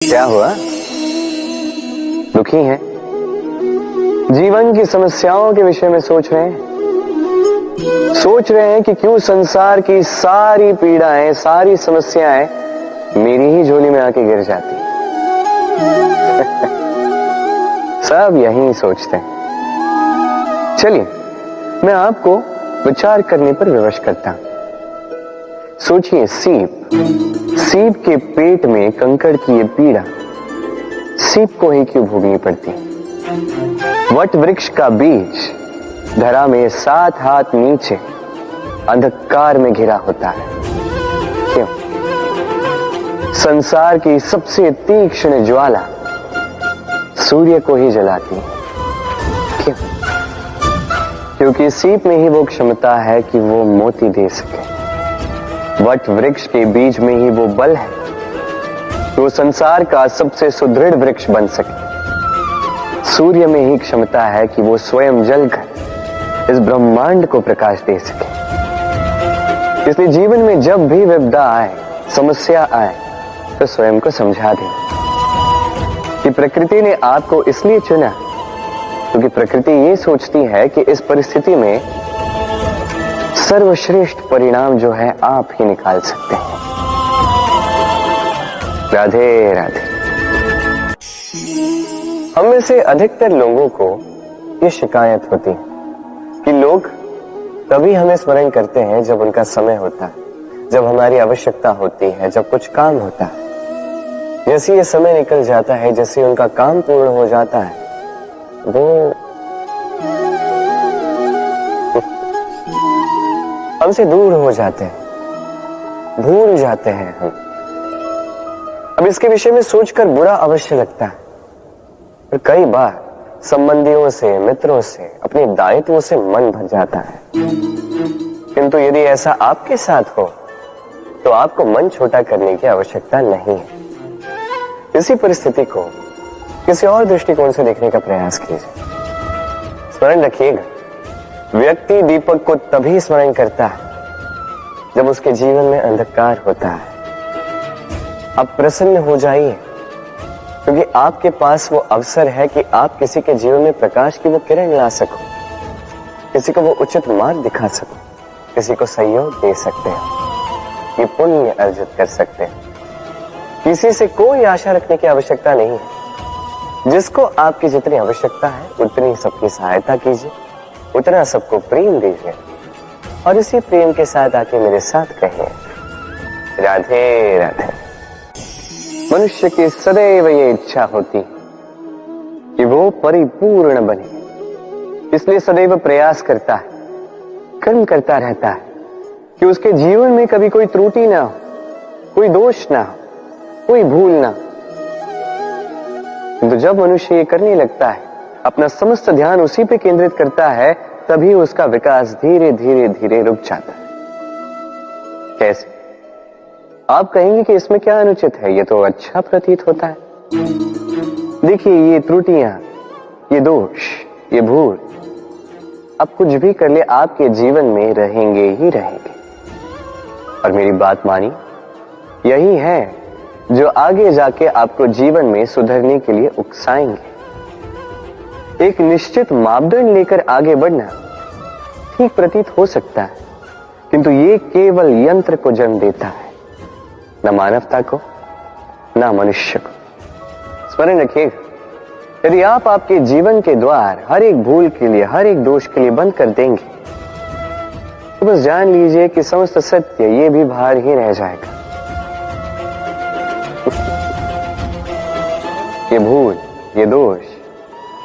क्या हुआ? दुखी हैं? जीवन की समस्याओं के विषय में सोच रहे हैं? सोच रहे हैं कि क्यों संसार की सारी पीड़ाएं, सारी समस्याएं मेरी ही झोली में आके गिर जाती हैं। सब यही सोचते हैं। चलिए, मैं आपको विचार करने पर विवश करता हूं। सोचिए, सीप के पेट में कंकड़ की ये पीड़ा सीप को ही क्यों भोगनी पड़ती? वट वृक्ष का बीज धरा में 7 हाथ नीचे अंधकार में घिरा होता है, क्यों? संसार की सबसे तीक्ष्ण ज्वाला सूर्य को ही जलाती है, क्यों? क्योंकि सीप में ही वो क्षमता है कि वो मोती दे सके। वट वृक्ष के बीज में ही वो बल है कि वो संसार का सबसे सुदृढ़ वृक्ष बन सके। सूर्य में ही क्षमता है कि वो स्वयं जलकर इस ब्रह्मांड को प्रकाश दे सके। इसलिए जीवन में जब भी विपदा आए, समस्या आए, तो स्वयं को समझा दें कि प्रकृति ने आपको इसलिए चुना क्योंकि प्रकृति ये सोचती है कि इस परिस्थिति में सर्वश्रेष्ठ परिणाम जो है आप ही निकाल सकते हैं। राधे राधे। हम में से अधिकतर लोगों को ये शिकायत होती है कि लोग तभी हमें स्मरण करते हैं जब उनका समय होता है, जब हमारी आवश्यकता होती है, जब कुछ काम होता है। जैसे ये समय निकल जाता है, जैसे उनका काम पूर्ण हो जाता है, वो हमसे दूर हो जाते हैं, भूल जाते हैं हम। अब इसके विषय में सोचकर बुरा अवश्य लगता है, पर कई बार संबंधियों से, मित्रों से, अपने दायित्वों से मन भर जाता है। किंतु यदि ऐसा आपके साथ हो तो आपको मन छोटा करने की आवश्यकता नहीं है। इसी परिस्थिति को किसी और दृष्टिकोण से देखने का प्रयास कीजिए। स्मरण रखिएगा, व्यक्ति दीपक को तभी स्मरण करता है जब उसके जीवन में अंधकार होता है। अब प्रसन्न हो जाइए, क्योंकि आपके पास वो अवसर है कि आप किसी के जीवन में प्रकाश की वो किरण ला सको, किसी को वो उचित मार्ग दिखा सको, किसी को सहयोग दे सकते हैं, ये पुण्य अर्जित कर सकते हैं। किसी से कोई आशा रखने की आवश्यकता नहीं है। जिसको आपकी जितनी आवश्यकता है उतनी सबकी सहायता कीजिए, उतना सबको प्रेम दीजिए, और इसी प्रेम के साथ आके मेरे साथ कहें, राधे राधे। मनुष्य की सदैव ये इच्छा होती कि वो परिपूर्ण बने, इसलिए सदैव प्रयास करता है, कर्म करता रहता है कि उसके जीवन में कभी कोई त्रुटि ना हो, कोई दोष ना हो, कोई भूल ना। तो जब मनुष्य ये करने लगता है, अपना समस्त ध्यान उसी पे केंद्रित करता है, तभी उसका विकास धीरे धीरे धीरे रुक जाता है। कैसे? आप कहेंगे कि इसमें क्या अनुचित है, ये तो अच्छा प्रतीत होता है। देखिए, ये त्रुटियां, ये दोष, ये भूल, अब कुछ भी कर ले आपके जीवन में रहेंगे ही रहेंगे। और मेरी बात मानी, यही है जो आगे जाके आपको जीवन में सुधरने के लिए उकसाएंगे। एक निश्चित मापदंड लेकर आगे बढ़ना ठीक प्रतीत हो सकता है, किंतु ये केवल यंत्र को जन्म देता है, न मानवता को, न मनुष्य को। स्मरण रखिएगा, यदि आप आपके जीवन के द्वार हर एक भूल के लिए, हर एक दोष के लिए बंद कर देंगे, तो बस जान लीजिए कि समस्त सत्य ये भी बाहर ही रह जाएगा। ये भूल, ये दोष,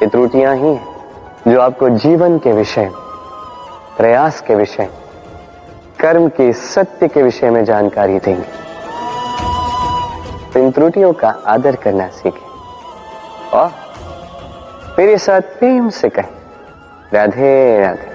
ये त्रुटियां ही हैं जो आपको जीवन के विषय, प्रयास के विषय, कर्म के सत्य के विषय में जानकारी देंगे। तो इन त्रुटियों का आदर करना सीखें और मेरे साथ प्रेम से कहें, राधे राधे।